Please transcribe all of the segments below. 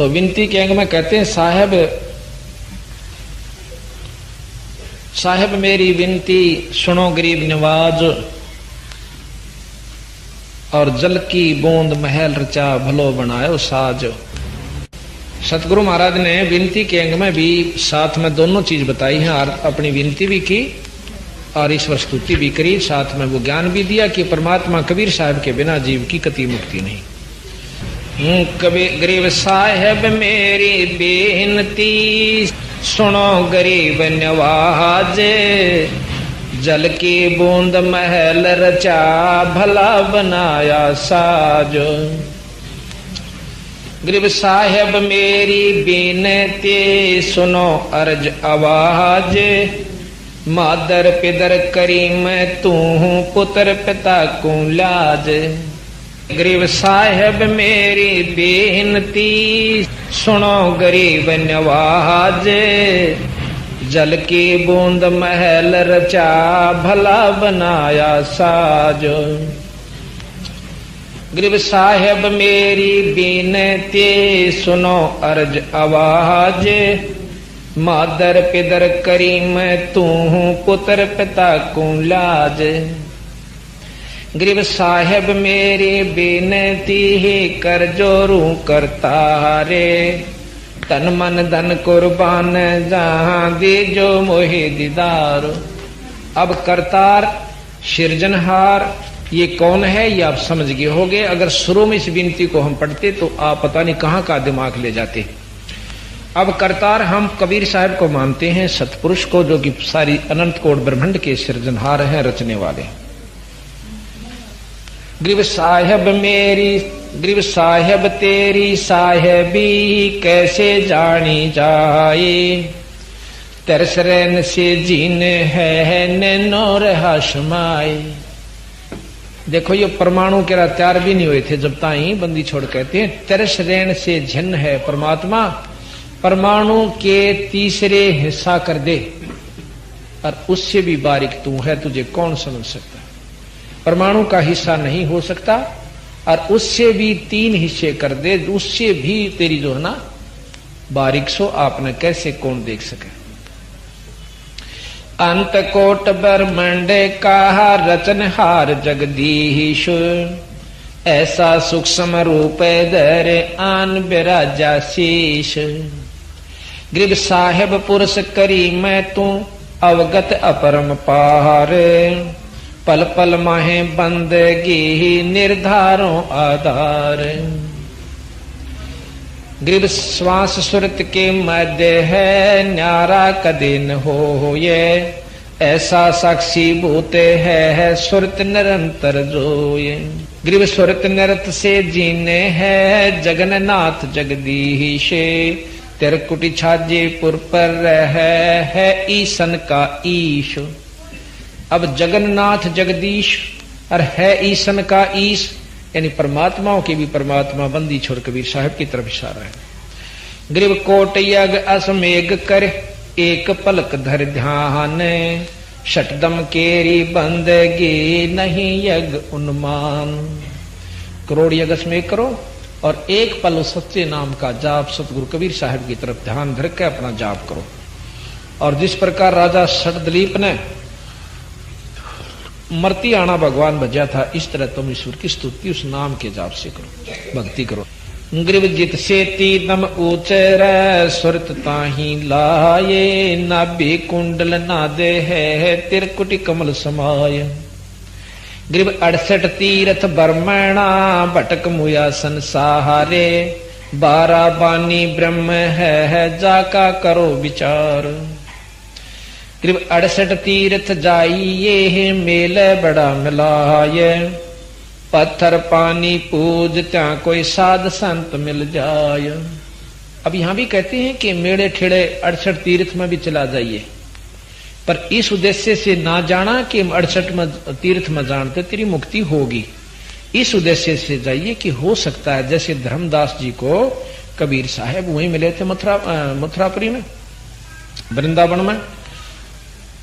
तो विनती के अंग में कहते हैं, साहेब मेरी विनती सुनो गरीब नवाज, और जल की बूंद महल रचा भलो बनायो साज। सतगुरु महाराज ने विनती के अंग में भी साथ में दोनों चीज बताई है, और अपनी विनती भी की और ईश्वर स्तुति भी करी, साथ में वो ज्ञान भी दिया कि परमात्मा कबीर साहब के बिना जीव की कति मुक्ति नहीं। कबीर गरीब साहेब मेरी बेनती सुनो गरीब नवाज, जल की बूंद महल रचा भला बनाया साज। गरीब साहेब मेरी बेनती सुनो अर्ज आवाज, मादर पिदर करी मैं तू पुत्र पिता को लाज। गरीब साहेब मेरी बेनती सुनो गरीब नवाज, जल की बूंद महल रचा भला बनाया साज। गरीब साहेब मेरी बेनती सुनो अर्ज आवाज, मादर पिदर करी मैं तू पुत्र पिता को लाज। गरीब साहेब मेरी बेनती ही कर जोरू करता रे, तन मन धन कुर्बान जहां दे जो मोहे दीदार। अब करतार सिरजनहार ये कौन है ये आप समझ गए होगे। अगर शुरू में इस विनती को हम पढ़ते तो आप पता नहीं कहां का दिमाग ले जाते। अब करतार हम कबीर साहब को मानते हैं, सतपुरुष को, जो कि सारी अनंत कोट ब्रह्मांड के सिरजनहार हैं, रचने वाले। गरीब साहेब मेरी, गरीब साहेब तेरी साहेबी कैसे जानी जाए, तरस रैन से जीन है नैनो रहा समाए। देखो ये परमाणु के तैयार भी नहीं हुए थे जब ताई बंदी छोड़ कहते हैं, तरस रैन से झन है परमात्मा, परमाणु के तीसरे हिस्सा कर दे, और उससे भी बारीक तू है, तुझे कौन समझ सकता। परमाणु का हिस्सा नहीं हो सकता, और उससे भी 3 हिस्से कर दे, उससे भी तेरी जो है ना बारीक सो आपने कैसे कौन देख सके। अंत कोट ब्रह्मांड का रचनहार जगदीश, ऐसा सूक्ष्म रूप धर आन बिराजा शीश। गरीब साहेब पुरुष करी मैं तू अवगत अपरम पार, पल पल माहे बंदगी निर्धारों आधार। गरीब श्वास सुरत के मध्य है न्यारा कदे न हो ये, ऐसा साक्षी भूत है सुरत निरंतर जोये। गरीब सुरत निरत से जीने है जगन्नाथ जगदीश, तिरकुटी छाजेपुर पर है ईसन का ईश। अब जगन्नाथ जगदीश और है ईसन का ईश, यानी परमात्माओं की भी परमात्मा बंदी छोड़ कबीर साहब की तरफ इशारा है। गरीब कोट यज्ञ असमेघ कर एक पलक धर ध्यान, शटदम केरी बंदगी नहीं यज्ञ उन्मान। करोड़ यज्ञ असमेघ करो और एक पल सच्चे नाम का जाप सतगुरु कबीर साहब की तरफ ध्यान धर के अपना जाप करो। और जिस प्रकार राजा शटदलीप ने मरती आना भगवान भजा था, इस तरह तुम ईश्वर की स्तुति उस नाम के जाप से करो, भक्ति करो। गरीब जित से तीदम ऊचर सुरत ताही लाए, नाभि कुंडल नादे है तिरकुटी कमल समाय। गरीब 68 तीर्थ बर्मणा भटक मुया संसारे, 12 बानी ब्रह्म है जाका करो विचार। करीब 68 तीर्थ जाइए मेल बड़ा मिलाए, पत्थर पानी पूज त्या कोई साध संत मिल जाए। अब यहां भी कहते हैं कि मेड़े ठेड़े 68 तीर्थ में भी चला जाइए, पर इस उद्देश्य से ना जाना कि 68 तीर्थ में जानते तेरी मुक्ति होगी। इस उद्देश्य से जाइए कि हो सकता है जैसे धर्मदास जी को कबीर साहब वहीं मिले थे मथुरापुरी में, वृंदावन में।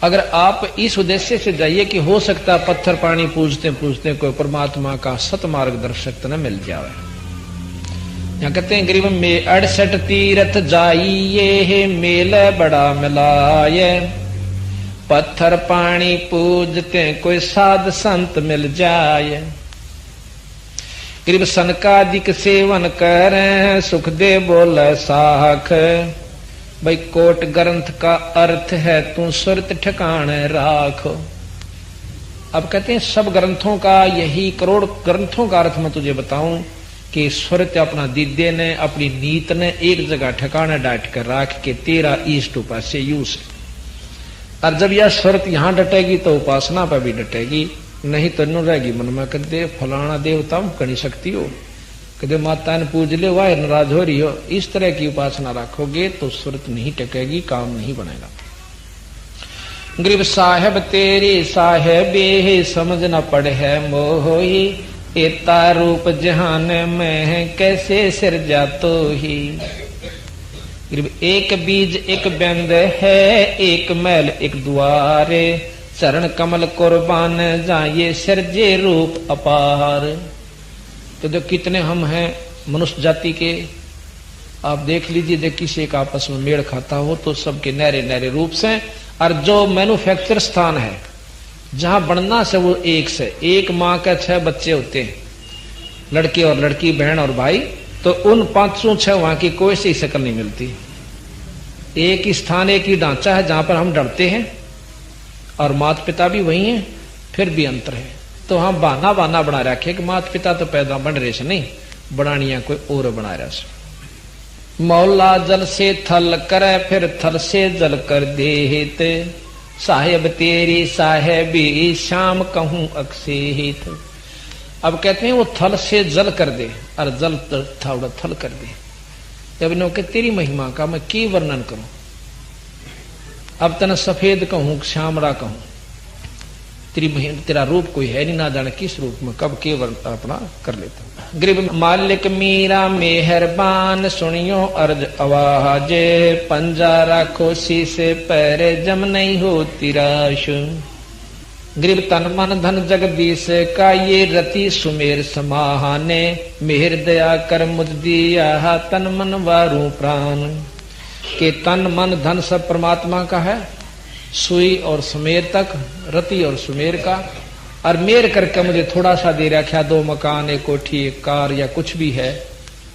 अगर आप इस उद्देश्य से जाइए कि हो सकता पत्थर पानी पूजते पूजते कोई परमात्मा का सत मार्गदर्शक न मिल जाए, यहाँ कहते हैं गरीब में 68 तीर्थ जाइए, मेल बड़ा मिलाए, पत्थर पानी पूजते कोई साध संत मिल जाए। गरीब सनकादिक सेवन करें, सुख दे बोले साख, भाई कोट ग्रंथ का अर्थ है तू सुरत ठिकाने राखो। अब कहते हैं सब ग्रंथों का यही, करोड़ ग्रंथों का अर्थ मैं तुझे बताऊं कि सुरत अपना दिद्य ने, अपनी नीत ने एक जगह ठिकाना डाट कर राख के तेरा ईष्ट उपास्य यूस। और जब यह सुरत यहां डटेगी तो उपासना पर भी डटेगी, नहीं तो न रहेगी मन में कदे फलाना देवता कड़ी शक्ति हो, कदे माता ने पूज ले वाह नाराज हो रही हो। इस तरह की उपासना रखोगे तो सुरत नहीं टकेगी, काम नहीं बनेगा। गरीब साहेब तेरी साहेबे, समझ न पड़े है मोही, एता रूप जहान में कैसे सिर जातो ही। गरीब एक बीज एक बंद है, एक मैल एक द्वारे, चरण कमल कुर्बान जाए सिरजे रूप अपार। तो जो कितने हम हैं मनुष्य जाति के, आप देख लीजिए, जो किसी एक आपस में मेल खाता हो तो सबके नहरे नहरे रूप से। और जो मैन्युफैक्चर स्थान है जहां बनना से वो एक से एक माँ के 6 बच्चे होते हैं, लड़के और लड़की, बहन और भाई, तो उन 506 वहां की कोई सी शक्ल नहीं मिलती। एक ही स्थान, एक ही ढांचा है जहां पर हम डरते हैं, और माता पिता भी वही हैं, फिर भी अंतर है। तो हम बहाना बना रखे कि माता पिता तो पैदा बन रहे से नहीं, बनानिया कोई और बना रहा से। मौला जल से थल करे, फिर थल से जल कर देहित, साहेब तेरी साहेबी शाम कहूं अक्सेहित। अब कहते हैं वो थल से जल कर दे, और जल थोड़ा थल कर दे। जब इन्हों के तेरी महिमा का मैं की वर्णन करूं, अब तने सफेद कहूं श्यामड़ा कहूं, तेरा रूप कोई है नहीं, ना जाने किस रूप में कब के वर्ण अपना कर लेता। गरीब मालिक मीरा मेहरबान, सुनियो अर्ज आवाज, पंजा राखो शीशे पैरे, जम नहीं हो तिराश। गरीब तन मन धन जगदीश का, ये रति सुमेर समाहाने, मेहर दया कर मुझ दिया तन मन वारू प्राण। के तन मन धन सब परमात्मा का है, सुई और सुमेर तक, रति और सुमेर का। और मेर करके मुझे थोड़ा सा दे रखा, 2 मकान, 1 कोठी, 1 कार या कुछ भी है,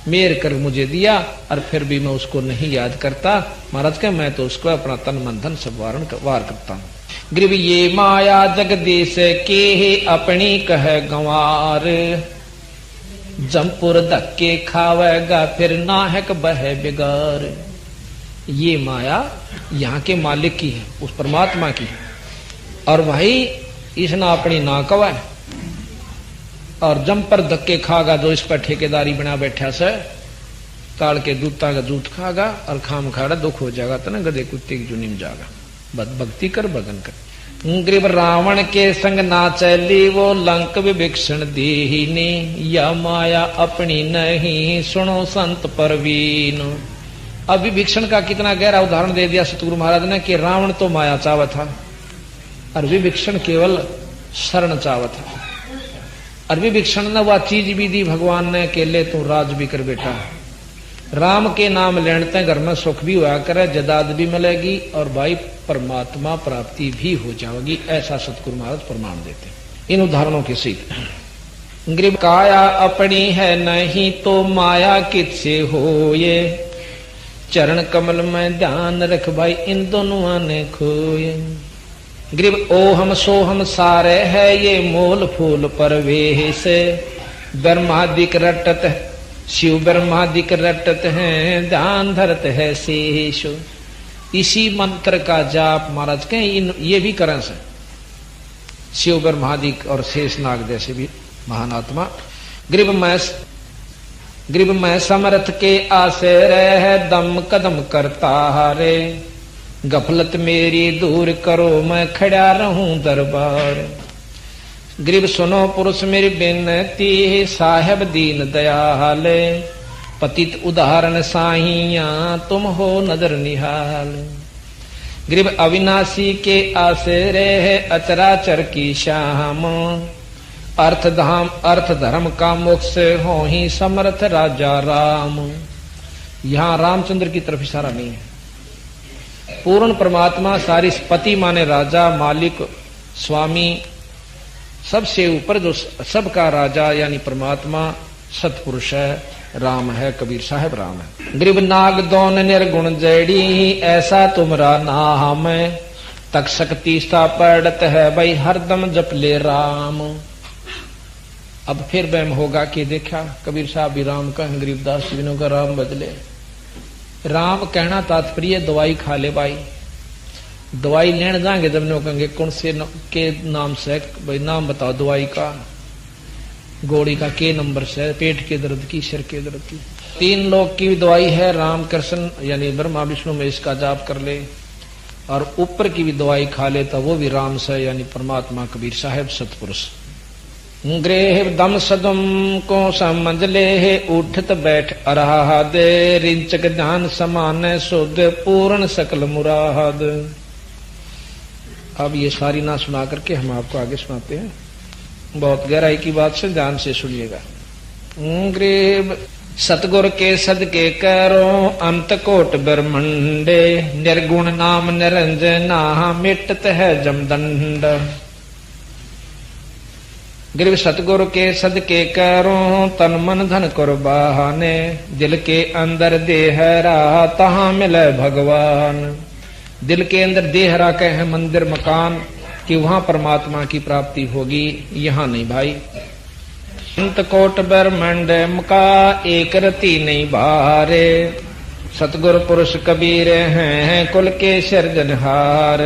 मेर कर मुझे दिया, और फिर भी मैं उसको नहीं याद करता। महाराज के मैं तो उसको अपना तन मन धन सब वार करता हूं। गरीब ये माया जगदीश के, अपनी कह गंवार, जमपुर धक्के खावेगा फिर नाहक बह बिगार। ये माया यहाँ के मालिक की है, उस परमात्मा की है, और भाई इसने अपनी ना कवा, और जम पर धक्के खागा जो इस पर ठेकेदारी बना बैठा से, ताड़ के दूता का जूत खागा, और खाम खाड़ा दुख हो जाएगा, तो ना गधे कुत्ते की जुनी में जागा। भक्ति कर भगन कर। गरीब रावण के संग ना चली, वो लंक विभीषण दीनी, या माया अपनी नहीं, सुनो संत परवीन। अब विभीषण का कितना गहरा उदाहरण दे दिया सतगुरु महाराज ने, कि रावण तो माया चावा था, और विभीषण केवल शरण चावा था। और विभीषण ने वह चीज भी दी भगवान ने, के ले तू राज भी कर बेटा, राम के नाम लेने घर में सुख भी हुआ करे, जदाद भी मिलेगी, और भाई परमात्मा प्राप्ति भी हो जाएगी। ऐसा सतगुरु महाराज प्रमाण देते इन उदाहरणों के सहित। गरीब काया अपनी है नहीं, तो माया किससे हो, ये चरण कमल में ध्यान रख भाई, इन दोनों ने खोए। गरीब ओ हम सो हम सारे है, ये मोल फूल परवेश, ब्रह्मादिक रटत शिव ब्रह्मादिक रटत हैं, ध्यान धरत है शेष। इसी मंत्र का जाप महाराज के ये भी करें से, शिव ब्रह्मादिक और शेषनाग जैसे भी महान आत्मा। गरीब मैं समर्थ के आसे रह, दम कदम करता हारे, गफलत मेरी दूर करो, मैं खड़ा रहूं दरबार। गरीब सुनो पुरुष मेरी बिनती, साहेब दीन दयाल, पतित उदाहरण साहिया, तुम हो नजर निहाल। गरीब अविनाशी के आसरे है, अचराचर की शाम, अर्थ धाम अर्थ धर्म का मोक्ष हो ही समर्थ राजा राम। यहां रामचंद्र की तरफ इशारा नहीं है। पूर्ण परमात्मा सारी पति माने राजा, मालिक, स्वामी, सबसे ऊपर जो सबका राजा यानी परमात्मा सतपुरुष है, राम है, कबीर साहब राम है। गरीब नाग दोन निर्गुण जड़ी, ऐसा तुमरा नाम है, तक शक्ति सा पड़त है भाई हरदम जप ले राम। अब फिर वहम होगा कि देखा कबीर साहब भी राम का, गरीबदास जी का राम बदले। राम कहना तात्पर्य दवाई खा ले भाई। दवाई लेने जाएंगे जब नो कहेंगे कौन से के नाम से, भाई नाम बताओ दवाई का, गोली का के नंबर से, पेट के दर्द की, सिर के दर्द की। 3 लोग की दवाई है, राम कृष्ण यानी ब्रह्मा विष्णु में इसका जाप कर ले, और ऊपर की भी दवाई खा ले तो वो भी राम से यानी परमात्मा कबीर साहब सतपुरुष। गृह दम सदम को समझ ले, उठत बैठ अराहद, रिंचक ध्यान समान शुद्ध पूर्ण सकल मुराद। अब ये सारी ना सुना करके हम आपको आगे सुनाते हैं, बहुत गहराई की बात से ध्यान से सुनिएगा। गृह सतगुर के सदके करो अंत कोट ब्रह्मंडे, निर्गुण नाम निरंजना मिटत है जमदंड। गरीब सतगुरु के सदके करो तन मन धन कुर्बाने, दिल के अंदर देह रहा तहां मिले भगवान। दिल के अंदर देह रखे हैं मंदिर मकान कि वहां परमात्मा की प्राप्ति होगी, यहां नहीं भाई। अंत कोट ब्रह्मंड का एक रति नहीं भारे, सतगुरु पुरुष कबीर हैं कुल के सिरजनहार।